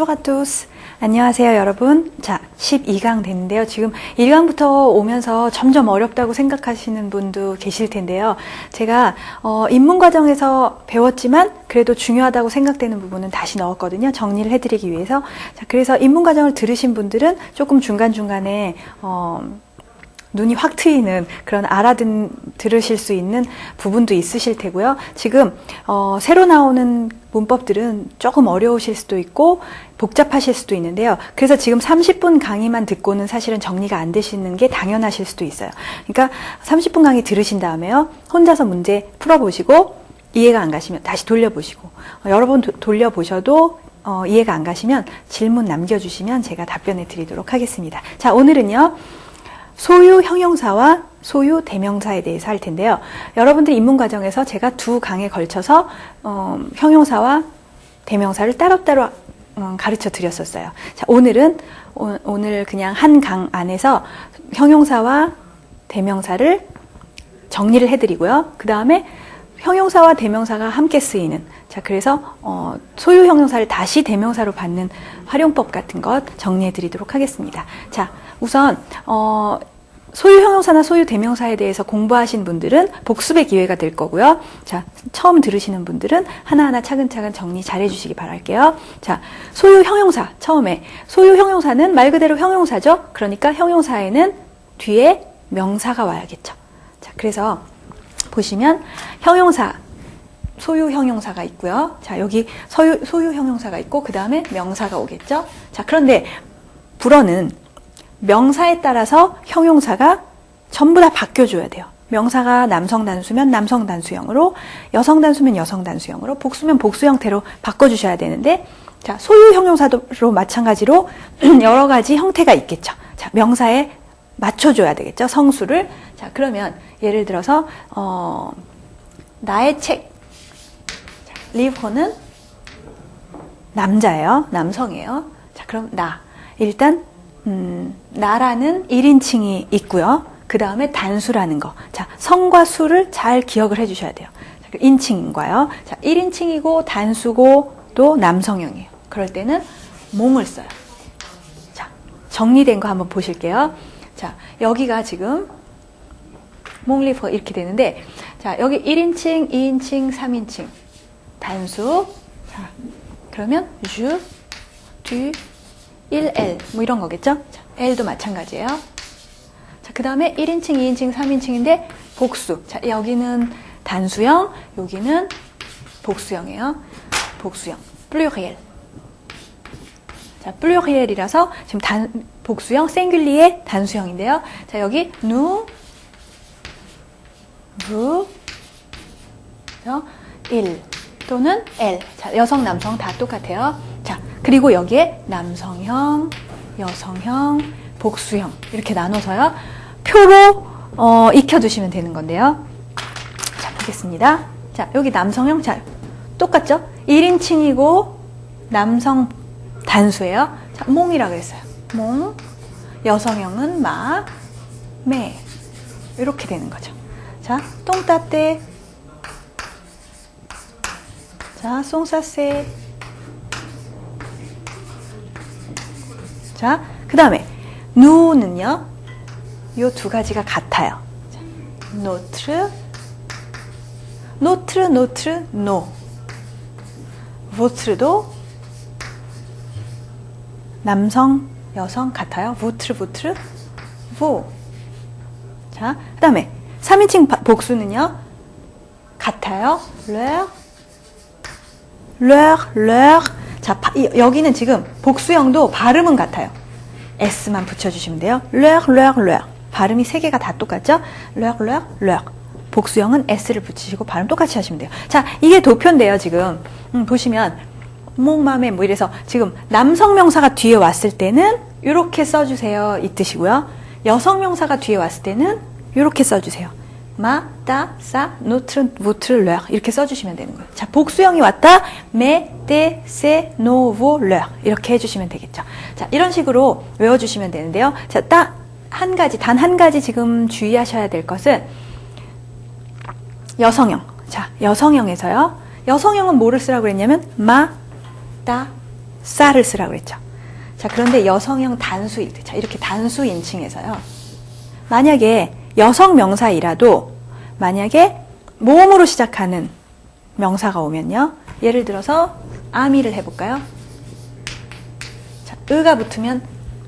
Bonjour à tous. 안녕하세요, 여러분. 자, 12강 됐는데요. 지금 1강부터 오면서 점점 어렵다고 생각하시는 분도 계실 텐데요. 제가 입문 과정에서 배웠지만 그래도 중요하다고 생각되는 부분은 다시 넣었거든요. 정리를 해드리기 위해서. 자, 그래서 입문 과정을 들으신 분들은 조금 중간중간에 눈이 확 트이는 그런 들으실 수 있는 부분도 있으실 테고요. 지금 새로 나오는 문법들은 조금 어려우실 수도 있고 복잡하실 수도 있는데요. 그래서 지금 30분 강의만 듣고는 사실은 정리가 안 되시는 게 당연하실 수도 있어요. 그러니까 30분 강의 들으신 다음에요. 혼자서 문제 풀어보시고 이해가 안 가시면 다시 돌려보시고 여러 번 돌려보셔도 이해가 안 가시면 질문 남겨주시면 제가 답변해 드리도록 하겠습니다. 자, 오늘은요. 소유 형용사와 소유 대명사에 대해서 할 텐데요. 여러분들 입문 과정에서 제가 두 강에 걸쳐서 형용사와 대명사를 따로따로 가르쳐 드렸었어요. 자, 오늘 그냥 한 강 안에서 형용사와 대명사를 정리를 해드리고요. 그 다음에 형용사와 대명사가 함께 쓰이는, 자, 그래서 소유 형용사를 다시 대명사로 받는 활용법 같은 것 정리해 드리도록 하겠습니다. 자, 우선 소유 형용사나 소유 대명사에 대해서 공부하신 분들은 복습의 기회가 될 거고요. 자, 처음 들으시는 분들은 하나하나 차근차근 정리 잘 해주시기 바랄게요. 자, 소유 형용사 처음에 소유 형용사는 말 그대로 형용사죠. 그러니까 형용사에는 뒤에 명사가 와야겠죠. 자, 그래서 보시면 형용사 소유 형용사가 있고요. 자, 여기 소유 형용사가 있고 그 다음에 명사가 오겠죠. 자, 그런데 불어는 명사에 따라서 형용사가 전부 다 바뀌어줘야 돼요. 명사가 남성 단수면 남성 단수형으로, 여성 단수면 여성 단수형으로, 복수면 복수 형태로 바꿔주셔야 되는데, 자, 소유 형용사도 마찬가지로 여러 가지 형태가 있겠죠. 자, 명사에 맞춰줘야 되겠죠. 성수를. 자, 그러면 예를 들어서 나의 책. 리버는 남자예요. 남성이에요. 자, 그럼 일단 나라는 1인칭이 있고요. 그 다음에 단수라는 거. 자, 성과 수를 잘 기억을 해주셔야 돼요. 자, 인칭인가요? 자, 1인칭이고 단수고 또 남성형이에요. 그럴 때는 몽을 써요. 자, 정리된 거 한번 보실게요. 자, 여기가 지금 몽리퍼 이렇게 되는데, 자, 여기 1인칭, 2인칭, 3인칭 단수. 자, 그러면 je, tu, il, elle 뭐 이런 거겠죠? 자, elle도 마찬가지예요. 자, 그 다음에 1인칭, 2인칭, 3인칭인데 복수. 자, 여기는 단수형, 여기는 복수형이에요. 복수형. pluriel. 자, pluriel이라서 지금 복수형, 싱귤리의 단수형인데요. 자, 여기 nous, vous, il 또는 elle. 자, 여성, 남성 다 똑같아요. 자, 그리고 여기에 남성형, 여성형, 복수형 이렇게 나눠서요. 표로 익혀두시면 되는 건데요. 자, 보겠습니다. 자, 여기 남성형 자, 똑같죠? 1인칭이고 남성 단수예요. 자, 몽이라고 했어요. 몽. 여성형은 마, 매 이렇게 되는 거죠. 자, 똥따떼. 자, 송사세. 자, 그 다음에 누는요, 요 두 가지가 같아요. 자, notre, no. votre도 남성, 여성 같아요. votre, vous. 자, 그 다음에 3인칭 복수는요, 같아요. leur. 자, 여기는 지금 복수형도 발음은 같아요. S만 붙여주시면 돼요. leur. 발음이 세 개가 다 똑같죠? leur. 복수형은 S를 붙이시고 발음 똑같이 하시면 돼요. 자, 이게 도표인데요, 지금. 보시면, 몽맘에 뭐 이래서 지금 남성 명사가 뒤에 왔을 때는 이렇게 써주세요. 이 뜻이고요. 여성 명사가 뒤에 왔을 때는 이렇게 써주세요. 마, 따, 싸, notre, votre, leur 이렇게 써주시면 되는 거예요. 자, 복수형이 왔다. mais, tes, c'est, nos, vos, leur 이렇게 해주시면 되겠죠. 자, 이런 식으로 외워주시면 되는데요. 자, 단 한 가지 지금 주의하셔야 될 것은 여성형. 자, 여성형에서요. 여성형은 뭐를 쓰라고 그랬냐면 마, 따, 싸를 쓰라고 그랬죠. 자, 그런데 여성형 단수일 때, 자, 이렇게 단수 인칭에서요. 만약에 여성 명사이라도 만약에 모음으로 시작하는 명사가 오면요. 예를 들어서 아미를 해볼까요? 자, 의가 붙으면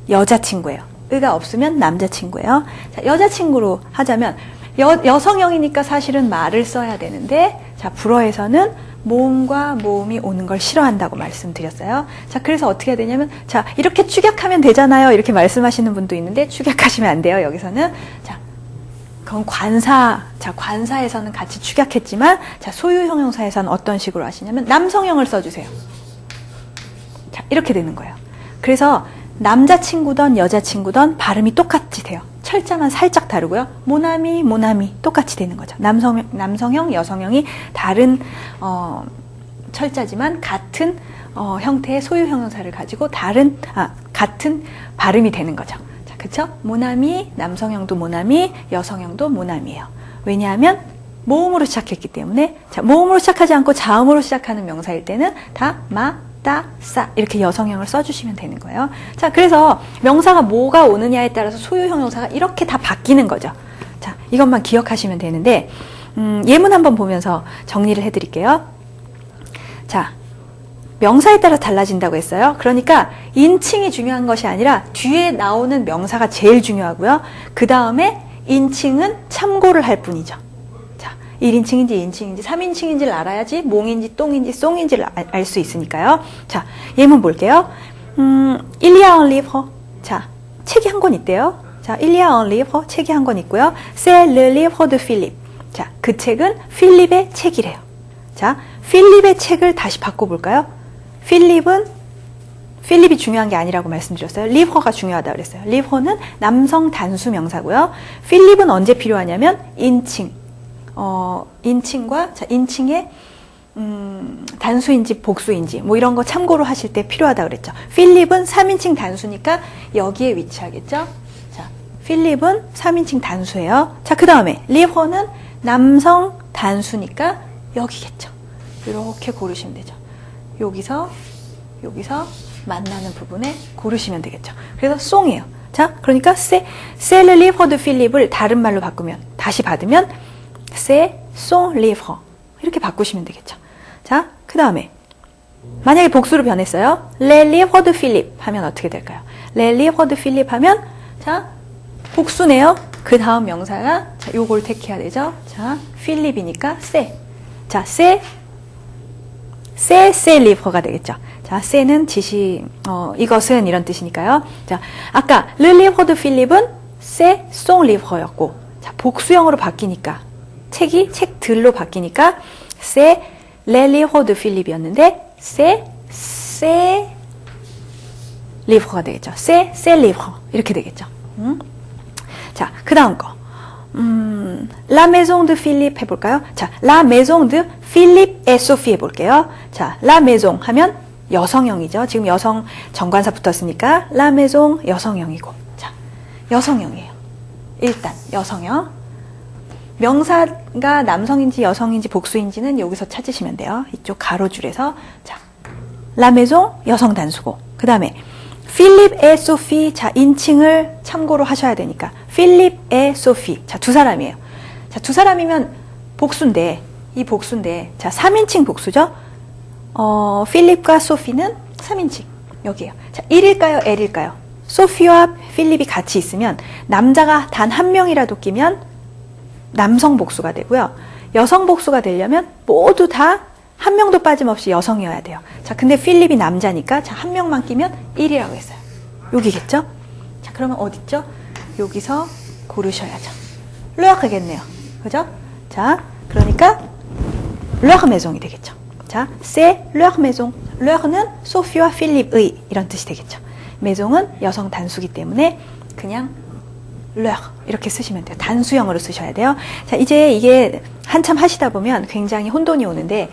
여자친구예요. 의가 없으면 남자친구예요. 자, 여자친구로 하자면 여성형이니까 사실은 말을 써야 되는데, 자, 불어에서는 모음과 모음이 오는 걸 싫어한다고 말씀드렸어요. 자, 그래서 어떻게 해야 되냐면, 자, 이렇게 축약하면 되잖아요. 이렇게 말씀하시는 분도 있는데, 축약하시면 안 돼요. 여기서는. 자, 그건 관사. 자, 관사에서는 같이 축약했지만, 자, 소유 형용사에서는 어떤 식으로 하시냐면, 남성형을 써주세요. 자, 이렇게 되는 거예요. 그래서 남자친구든 여자친구든 발음이 똑같이 돼요. 철자만 살짝 다르고요. 모나미, 모나미 똑같이 되는 거죠. 남성형, 여성형이 다른 철자지만 같은 형태의 소유 형용사를 가지고 같은 발음이 되는 거죠. 자, 그쵸? 모나미, 남성형도 모나미, 여성형도 모나미예요. 왜냐하면 모음으로 시작했기 때문에, 자, 모음으로 시작하지 않고 자음으로 시작하는 명사일 때는 다 따, 싸 이렇게 여성형을 써주시면 되는 거예요. 자, 그래서 명사가 뭐가 오느냐에 따라서 소유 형용사가 이렇게 다 바뀌는 거죠. 자, 이것만 기억하시면 되는데 예문 한번 보면서 정리를 해드릴게요. 자, 명사에 따라 달라진다고 했어요. 그러니까 인칭이 중요한 것이 아니라 뒤에 나오는 명사가 제일 중요하고요. 그 다음에 인칭은 참고를 할 뿐이죠. 1인칭인지 2인칭인지 3인칭인지를 알아야지 몽인지 똥인지 쏭인지를 알 수 있으니까요. 자, 예문 볼게요. Il y a un livre. 자, 책이 한 권 있대요. 자, Il y a un livre. 책이 한 권 있고요. C'est le livre de Philippe. 자, 그 책은 필립의 책이래요. 자, 필립의 책을 다시 바꿔볼까요? 필립이 중요한 게 아니라고 말씀드렸어요. 리버가 중요하다고 그랬어요. 리버는 남성 단수 명사고요. 필립은 언제 필요하냐면 인칭. 인칭과, 자, 인칭의, 단수인지 복수인지, 뭐 이런 거 참고로 하실 때 필요하다고 그랬죠. 필립은 3인칭 단수니까 여기에 위치하겠죠. 자, 필립은 3인칭 단수예요. 자, 그 다음에, 리버는 남성 단수니까 여기겠죠. 이렇게 고르시면 되죠. 여기서 만나는 부분에 고르시면 되겠죠. 그래서 송이에요. 자, 그러니까, c'est le livre de Philippe을 다른 말로 바꾸면, 다시 받으면, C'est son livre. 이렇게 바꾸시면 되겠죠. 자, 그 다음에 만약에 복수로 변했어요. Les livres de Philippe 하면 어떻게 될까요? Les livres de Philippe 하면 자, 복수네요. 그 다음 명사가 자, 요걸 택해야 되죠. 자, 필립이니까 c'est. 자, c'est livre가 되겠죠. 자, c'est,는 지시 이것은 이런 뜻이니까요. 자, 아까 Le livre de Philippe은 c'est son livre였고, 자, 복수형으로 바뀌니까 책들로 바뀌니까 c'est les livres de Philippe이었는데 c'est livre가 되겠죠. c'est livre 이렇게 되겠죠. 자, 그 다음 거 La maison de Philippe 해볼까요? 자, La maison de Philippe et Sophie 해볼게요. 자, La maison 하면 여성형이죠. 지금 여성 정관사 붙었으니까 La maison 여성형이고, 자, 여성형이에요. 일단 여성형. 명사가 남성인지 여성인지 복수인지는 여기서 찾으시면 돼요. 이쪽 가로줄에서. 자, La maison 여성 단수고, 그 다음에 Philippe et Sophie. 자, 인칭을 참고로 하셔야 되니까 Philippe et Sophie. 자, 두 사람이에요. 자, 두 사람이면 복수인데, 이 복수인데, 자, 3인칭 복수죠. 필립과 소피는 3인칭. 여기에요. 자, 1일까요? L일까요? 소피와 필립이 같이 있으면 남자가 단 한 명이라도 끼면 남성 복수가 되고요. 여성 복수가 되려면 모두 다 한 명도 빠짐없이 여성이어야 돼요. 자, 근데 필립이 남자니까 자, 한 명만 끼면 1이라고 했어요. 여기겠죠? 자, 그러면 어딨죠? 여기서 고르셔야죠. 르르겠네요. 그죠? 자, 그러니까 leur maison이 되겠죠. 자, c'est leur maison. leur는 소피와 필립의 이런 뜻이 되겠죠. maison은 여성 단수기 때문에 그냥 leur 이렇게 쓰시면 돼요. 단수형으로 쓰셔야 돼요. 자, 이제 이게 한참 하시다 보면 굉장히 혼돈이 오는데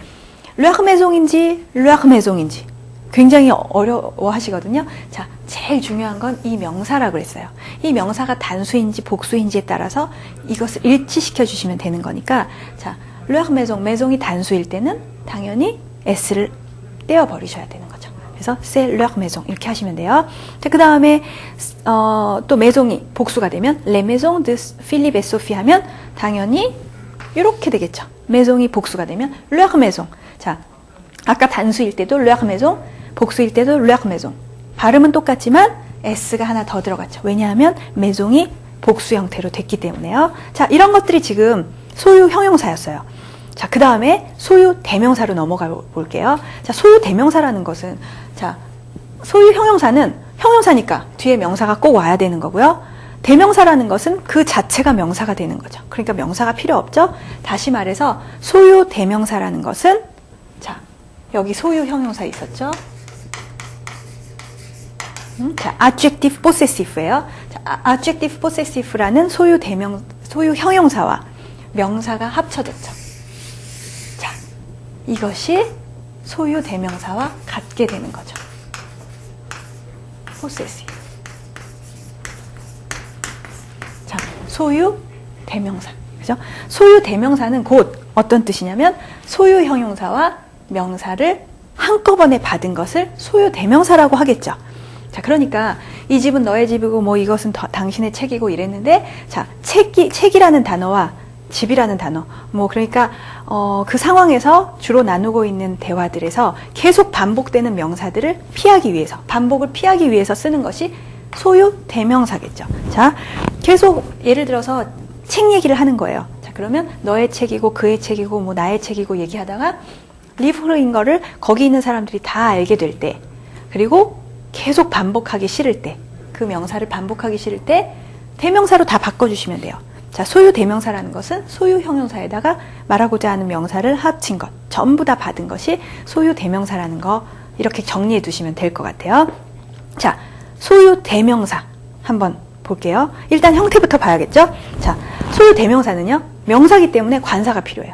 leur maison인지 leur maison인지 굉장히 어려워 하시거든요. 자, 제일 중요한 건 이 명사라고 그랬어요. 이 명사가 단수인지 복수인지에 따라서 이것을 일치시켜 주시면 되는 거니까, 자, leur maison, maison이 단수일 때는 당연히 s를 떼어 버리셔야 되는 거죠. 그래서 c'est leur maison 이렇게 하시면 돼요. 자, 그 다음에 또 maison이 복수가 되면 les maisons de Philippe et Sophie 하면 당연히 이렇게 되겠죠. maison이 복수가 되면 leur maison. 자, 아까 단수일 때도 leur maison, 복수일 때도 leur maison. 발음은 똑같지만 s가 하나 더 들어갔죠. 왜냐하면 maison이 복수 형태로 됐기 때문에요. 자, 이런 것들이 지금 소유 형용사였어요. 자, 그 다음에 소유 대명사로 넘어가 볼게요. 자, 소유 대명사라는 것은, 자, 소유 형용사는 형용사니까 뒤에 명사가 꼭 와야 되는 거고요. 대명사라는 것은 그 자체가 명사가 되는 거죠. 그러니까 명사가 필요 없죠. 다시 말해서 소유 대명사라는 것은, 자, 여기 소유 형용사 있었죠. 자, adjective possessive예요. 자, adjective possessive라는 소유 형용사와 명사가 합쳐졌죠. 자, 이것이 소유 대명사와 같게 되는 거죠. possessive. 자, 소유 대명사. 그죠? 소유 대명사는 곧 어떤 뜻이냐면 소유 형용사와 명사를 한꺼번에 받은 것을 소유 대명사라고 하겠죠. 자, 그러니까 이 집은 너의 집이고 뭐 이것은 당신의 책이고 이랬는데, 자, 책이라는 단어와 집이라는 단어, 뭐 그러니까 그 상황에서 주로 나누고 있는 대화들에서 계속 반복되는 명사들을 피하기 위해서, 반복을 피하기 위해서 쓰는 것이 소유 대명사겠죠. 자, 계속 예를 들어서 책 얘기를 하는 거예요. 자, 그러면 너의 책이고 그의 책이고 뭐 나의 책이고 얘기하다가 리브르인 거를 거기 있는 사람들이 다 알게 될 때, 그리고 계속 반복하기 싫을 때, 그 명사를 반복하기 싫을 때 대명사로 다 바꿔주시면 돼요. 자, 소유 대명사라는 것은 소유 형용사에다가 말하고자 하는 명사를 합친 것, 전부 다 받은 것이 소유 대명사라는 거, 이렇게 정리해 두시면 될 것 같아요. 자, 소유 대명사 한번 볼게요. 일단 형태부터 봐야겠죠? 자, 소유 대명사는요, 명사기 때문에 관사가 필요해요.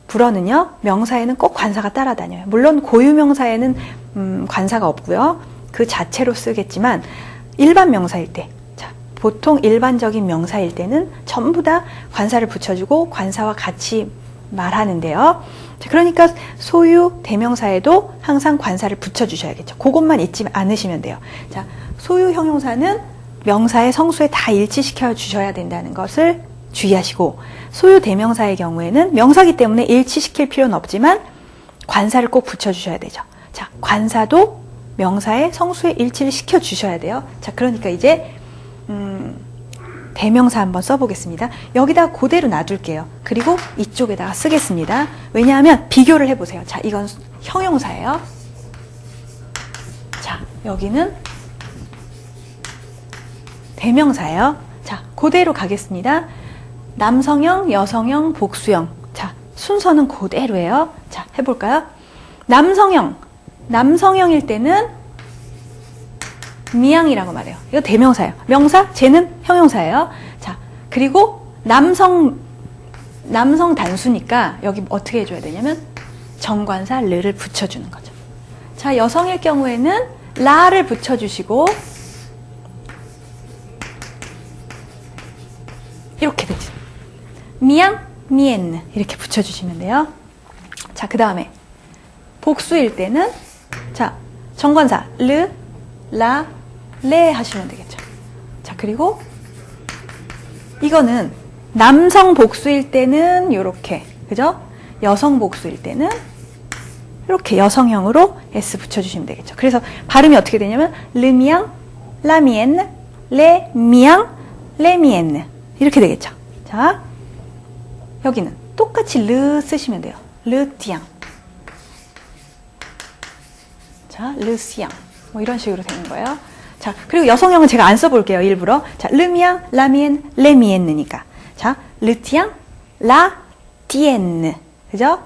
불어는요, 명사에는 꼭 관사가 따라다녀요. 물론 고유명사에는 관사가 없고요. 그 자체로 쓰겠지만 일반 명사일 때, 자, 보통 일반적인 명사일 때는 전부 다 관사를 붙여주고 관사와 같이 말하는데요. 자, 그러니까 소유 대명사에도 항상 관사를 붙여주셔야겠죠. 그것만 잊지 않으시면 돼요. 자, 소유 형용사는 명사의 성수에 다 일치시켜 주셔야 된다는 것을 주의하시고, 소유 대명사의 경우에는 명사기 때문에 일치시킬 필요는 없지만 관사를 꼭 붙여주셔야 되죠. 자, 관사도 명사의 성수에 일치를 시켜 주셔야 돼요. 자, 그러니까 이제 대명사 한번 써보겠습니다. 여기다 그대로 놔둘게요. 그리고 이쪽에다가 쓰겠습니다. 왜냐하면 비교를 해보세요. 자, 이건 형용사예요. 자, 여기는 대명사예요. 자, 그대로 가겠습니다. 남성형, 여성형, 복수형. 자, 순서는 그대로예요. 자, 해볼까요? 남성형일 때는 미양이라고 말해요. 이거 대명사예요. 명사, 쟤는 형용사예요. 자, 그리고 남성 단수니까 여기 어떻게 해줘야 되냐면 정관사 르를 붙여주는 거죠. 자, 여성일 경우에는 라를 붙여주시고 이렇게 되죠. 미양, 미엔느 이렇게 붙여주시면 돼요. 자, 그 다음에 복수일 때는, 자, 정관사 르, 라, 레 하시면 되겠죠. 자, 그리고 이거는 남성 복수일 때는 이렇게, 그죠? 여성 복수일 때는 이렇게 여성형으로 s 붙여주시면 되겠죠. 그래서 발음이 어떻게 되냐면 르미앙, 라미엔느, 레미앙, 레미엔느 이렇게 되겠죠. 자, 여기는 똑같이 르 쓰시면 돼요. 르띠앙. 자, 르시앙. 뭐 이런 식으로 되는 거예요. 자, 그리고 여성형은 제가 안 써볼게요, 일부러. 자, 르미앙, 라미엔, 레미엔느니까. 자, 르티앙, 라티엔느. 그죠?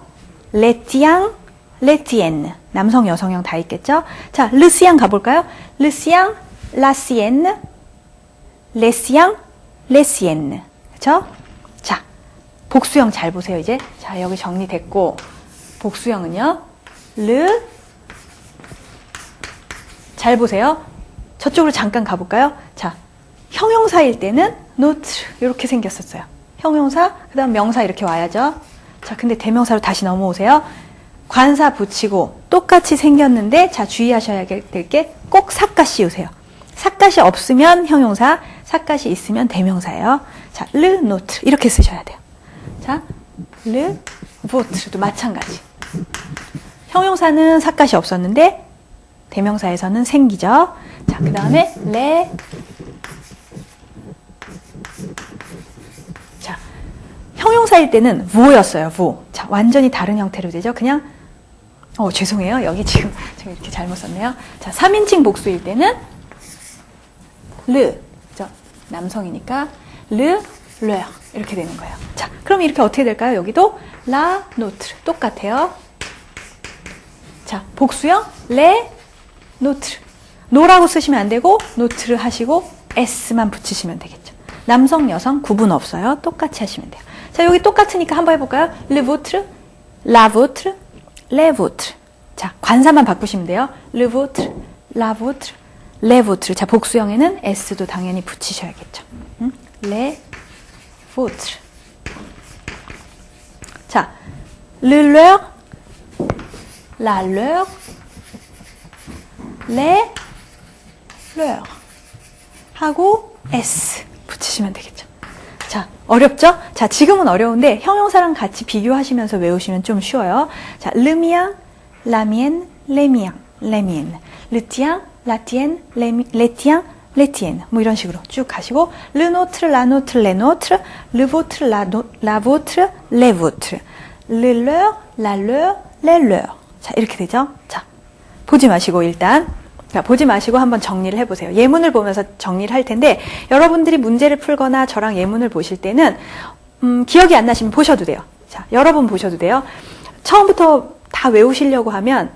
레티앙, 레티엔느. 남성, 여성형 다 있겠죠? 자, 르시앙 가볼까요? 르시앙, 라시엔느, 레시앙, 레시엔느. 그죠? 자, 복수형 잘 보세요, 이제. 자, 여기 정리됐고, 복수형은요, 르, 잘 보세요. 저쪽으로 잠깐 가볼까요? 자, 형용사일 때는 노트 이렇게 생겼었어요. 형용사, 그 다음 명사 이렇게 와야죠. 자, 근데 대명사로 다시 넘어오세요. 관사 붙이고 똑같이 생겼는데 자 주의하셔야 될 게 꼭 사까 씌우세요. 사까시 없으면 형용사, 사까시 있으면 대명사예요. 자, 르 노트 이렇게 쓰셔야 돼요. 자, 르 보트도 마찬가지. 형용사는 사까시 없었는데 대명사에서는 생기죠. 자, 그 다음에 레. 자, 형용사일 때는 부였어요. 부. 자, 완전히 다른 형태로 되죠. 그냥 죄송해요. 여기 지금 제가 이렇게 잘못 썼네요. 자, 3인칭 복수일 때는 르. 그죠? 남성이니까 르, 르 이렇게 되는 거예요. 자, 그럼 이렇게 어떻게 될까요? 여기도 라 노트 똑같아요. 자, 복수형 레 노트. 노라고 쓰시면 안 되고 노트를 하시고 s만 붙이시면 되겠죠. 남성, 여성 구분 없어요. 똑같이 하시면 돼요. 자, 여기 똑같으니까 한번 해볼까요? le vôtre, la vôtre, les vôtres. 자, 관사만 바꾸시면 돼요. le vôtre, la vôtre, les vôtres. 자, 복수형에는 s도 당연히 붙이셔야겠죠. les vôtres. 자, le leur, la leur, les leur 하고 s 붙이시면 되겠죠. 자, 어렵죠? 자, 지금은 어려운데 형용사랑 같이 비교하시면서 외우시면 좀 쉬워요. 자, le mien, la mienne, les miens, les miennes, le tien, la tienne, les tiens, les tiennes. 뭐 이런 식으로 쭉 가시고 le nôtre, la nôtre, les nôtres, le vôtre, la vôtre, les vôtres, le leur, la leur, les leurs. 자, 이렇게 되죠? 자, 보지 마시고 일단 자, 보지 마시고 한번 정리를 해보세요. 예문을 보면서 정리를 할 텐데 여러분들이 문제를 풀거나 저랑 예문을 보실 때는 기억이 안 나시면 보셔도 돼요. 자, 여러 번 보셔도 돼요. 처음부터 다 외우시려고 하면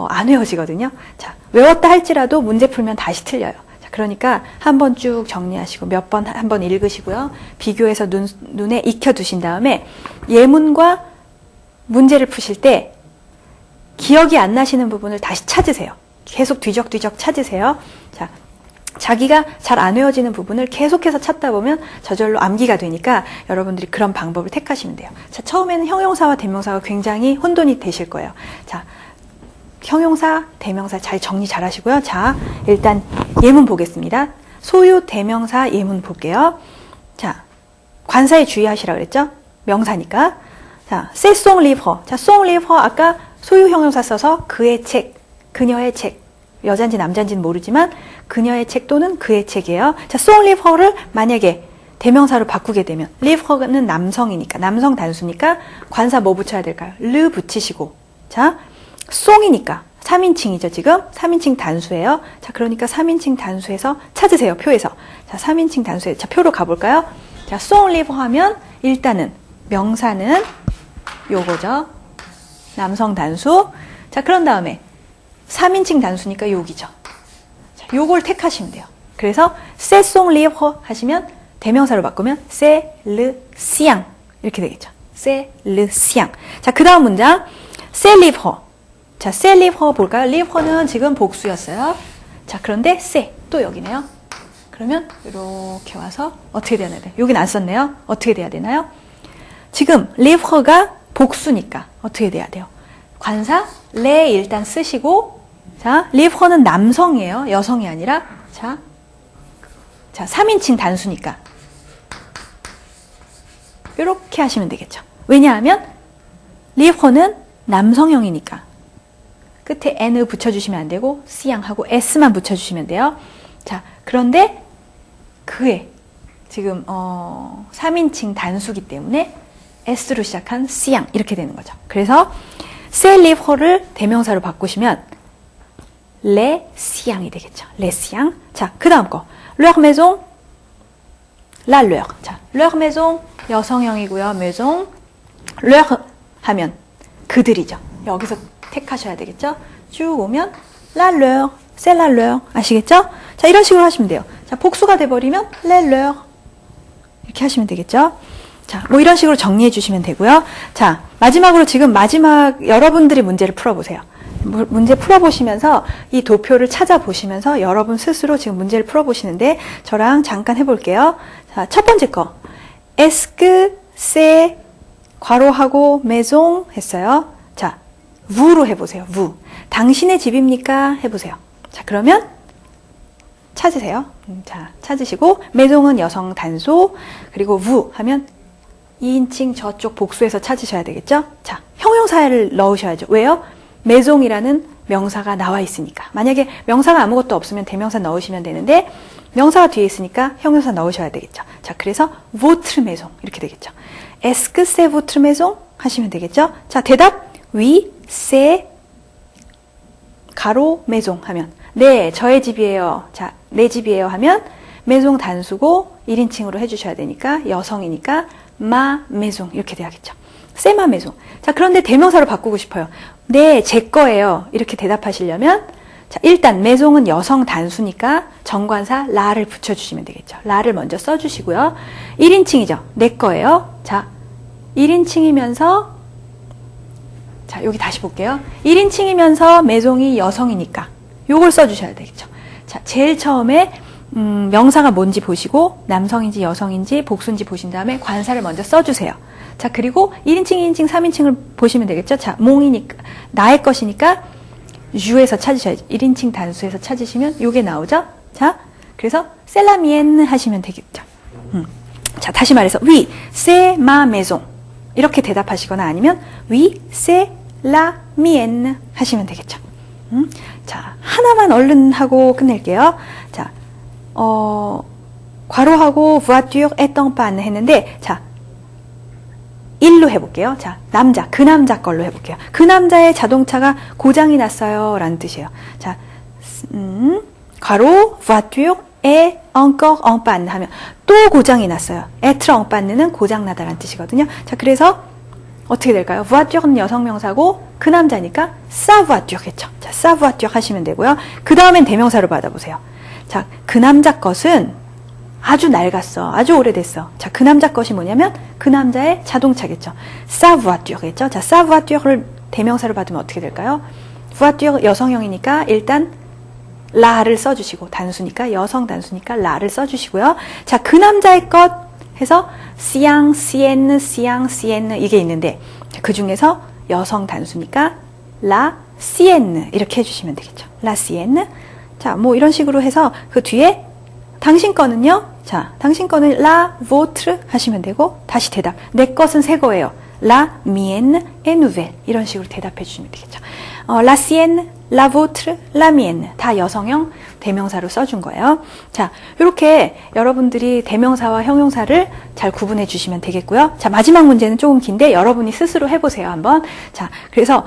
안 외워지거든요. 자, 외웠다 할지라도 문제 풀면 다시 틀려요. 자, 그러니까 한번 쭉 정리하시고 몇 번 한번 읽으시고요. 비교해서 눈에 익혀두신 다음에 예문과 문제를 푸실 때 기억이 안 나시는 부분을 다시 찾으세요. 계속 뒤적뒤적 찾으세요. 자, 자기가 잘 안 외워지는 부분을 계속해서 찾다 보면 저절로 암기가 되니까 여러분들이 그런 방법을 택하시면 돼요. 자, 처음에는 형용사와 대명사가 굉장히 혼돈이 되실 거예요. 자, 형용사, 대명사 잘 정리 잘 하시고요. 자, 일단 예문 보겠습니다. 소유 대명사 예문 볼게요. 자, 관사에 주의하시라 그랬죠? 명사니까. 자, c'est son livre. 자, son livre 아까 소유 형용사 써서 그의 책, 그녀의 책, 여잔지 남잔지는 모르지만 그녀의 책 또는 그의 책이에요. 자, son livre를 만약에 대명사로 바꾸게 되면 livre는 남성이니까, 남성 단수니까 관사 뭐 붙여야 될까요? le 붙이시고, 자, son이니까 3인칭이죠 지금. 3인칭 단수예요. 자, 그러니까 3인칭 단수에서 찾으세요. 표에서. 자, 3인칭 단수에 자, 표로 가볼까요? 자, son livre 하면 일단은 명사는 요거죠. 남성 단수. 자, 그런 다음에 3인칭 단수니까 여기죠. 자, 요걸 택하시면 돼요. 그래서 c'est son livre 하시면 대명사로 바꾸면 c'est le sien 이렇게 되겠죠. c'est le sien. 자, 그 다음 문장 c'est livre. 자, c'est livre 볼까요? livre는 지금 복수였어요. 자, 그런데 c'est 또 여기네요. 그러면 이렇게 와서 어떻게 돼야 되나요? 여긴 안 썼네요. 어떻게 돼야 되나요? 지금 livre가 복수니까 어떻게 돼야 돼요? 관사 les 일단 쓰시고, 자, livre는 남성이에요. 여성이 아니라. 자, 3인칭 단수니까 이렇게 하시면 되겠죠. 왜냐하면 livre는 남성형이니까 끝에 n 붙여주시면 안 되고 s양하고 s만 붙여주시면 돼요. 자, 그런데 그의 지금 3인칭 단수기 때문에 s로 시작한 s양 이렇게 되는 거죠. 그래서 c'est livre를 대명사로 바꾸시면 les siens 되겠죠. les siens. 자, 그 다음 거 leur maison, la leur. 자, leur maison 여성형이고요. maison, leur 하면 그들이죠. 여기서 택하셔야 되겠죠. 쭉 오면 la leur, c'est la leur. 아시겠죠? 자, 이런 식으로 하시면 돼요. 자, 복수가 돼버리면 les leur 이렇게 하시면 되겠죠. 자, 뭐 이런 식으로 정리해 주시면 되고요. 자, 마지막으로 지금 여러분들이 문제를 풀어보세요. 문제 풀어보시면서 이 도표를 찾아보시면서 여러분 스스로 지금 문제를 풀어보시는데 저랑 잠깐 해볼게요. 자, 첫 번째 거. Est-ce que c'est 괄호하고 maison 했어요. 자, vu로 해보세요. vu. 당신의 집입니까? 해보세요. 자, 그러면 찾으세요. 자, 찾으시고 maison은 여성 단수, 그리고 vu 하면 2인칭 저쪽 복수에서 찾으셔야 되겠죠? 자, 형용사를 넣으셔야죠. 왜요? maison이라는 명사가 나와 있으니까. 만약에 명사가 아무것도 없으면 대명사 넣으시면 되는데 명사가 뒤에 있으니까 형용사 넣으셔야 되겠죠. 자, 그래서 votre maison 이렇게 되겠죠. Est-ce que c'est votre maison? 하시면 되겠죠. 자, 대답 Oui, c'est 가로 maison 하면 네, 저의 집이에요. 자, 내 집이에요 하면 maison 단수고 1인칭으로 해주셔야 되니까 여성이니까 ma maison 이렇게 돼야겠죠. c'est ma maison. 자, 그런데 대명사로 바꾸고 싶어요. 네, 제 거예요. 이렇게 대답하시려면 자, 일단 maison은 여성 단수니까 정관사 라를 붙여주시면 되겠죠. 라를 먼저 써주시고요. 1인칭이죠. 내 거예요. 자, 1인칭이면서 자, 여기 다시 볼게요. 1인칭이면서 maison이 여성이니까 요걸 써주셔야 되겠죠. 자, 제일 처음에 명사가 뭔지 보시고 남성인지 여성인지 복수인지 보신 다음에 관사를 먼저 써주세요. 자, 그리고 1인칭, 2인칭, 3인칭을 보시면 되겠죠. 자, 몽이니까 나의 것이니까 주에서 찾으셔야죠. 1인칭 단수에서 찾으시면 요게 나오죠. 자, 그래서 c'est la mienne 하시면 되겠죠. 자, 다시 말해서 oui, c'est ma maison 이렇게 대답하시거나 아니면 oui, c'est la mienne 하시면 되겠죠. 자, 하나만 얼른 하고 끝낼게요. 자, 괄호하고 voiture est en panne 했는데 자, 일로 해볼게요. 자, 남자, 그 남자 걸로 해볼게요. 그 남자의 자동차가 고장이 났어요 라는 뜻이에요. 자, 괄호 voiture est encore en panne 하면 또 고장이 났어요. être en panne는 고장나다라는 뜻이거든요. 자, 그래서 어떻게 될까요? voiture는 여성명사고 그 남자니까 sa voiture겠죠. 자, sa voiture 하시면 되고요. 그 다음엔 대명사로 받아보세요. 자, 그 남자 것은 아주 낡았어. 아주 오래됐어. 자, 그 남자 것이 뭐냐면 그 남자의 자동차겠죠. sa voiture겠죠. 자, sa voiture를 대명사로 받으면 어떻게 될까요? voiture 여성형이니까 일단 라를 써주시고 단수니까 여성 단수니까 라를 써주시고요. 자, 그 남자의 것 해서 sien, sienne, sien, sienne 이게 있는데 그 중에서 여성 단수니까 la sienne 이렇게 해주시면 되겠죠. la sienne. 자, 뭐 이런 식으로 해서 그 뒤에 당신 거는요. 자, 당신 거는 la vôtre 하시면 되고 다시 대답. 내 것은 새 거예요. la mienne est nouvelle. 이런 식으로 대답해 주시면 되겠죠. la sienne, la vôtre, la mienne. 다 여성형 대명사로 써준 거예요. 자, 이렇게 여러분들이 대명사와 형용사를 잘 구분해 주시면 되겠고요. 자, 마지막 문제는 조금 긴데 여러분이 스스로 해보세요. 한번. 자, 그래서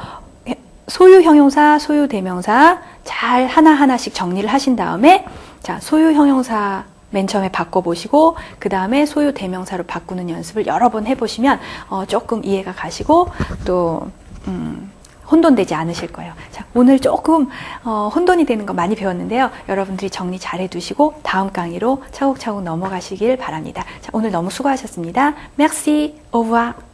소유 형용사, 소유 대명사 잘 하나하나씩 정리를 하신 다음에 자, 소유 형용사 맨 처음에 바꿔보시고 그 다음에 소유 대명사로 바꾸는 연습을 여러 번 해보시면 조금 이해가 가시고 또 혼돈되지 않으실 거예요. 자, 오늘 조금 혼돈이 되는 거 많이 배웠는데요. 여러분들이 정리 잘 해두시고 다음 강의로 차곡차곡 넘어가시길 바랍니다. 자, 오늘 너무 수고하셨습니다. Merci, au revoir.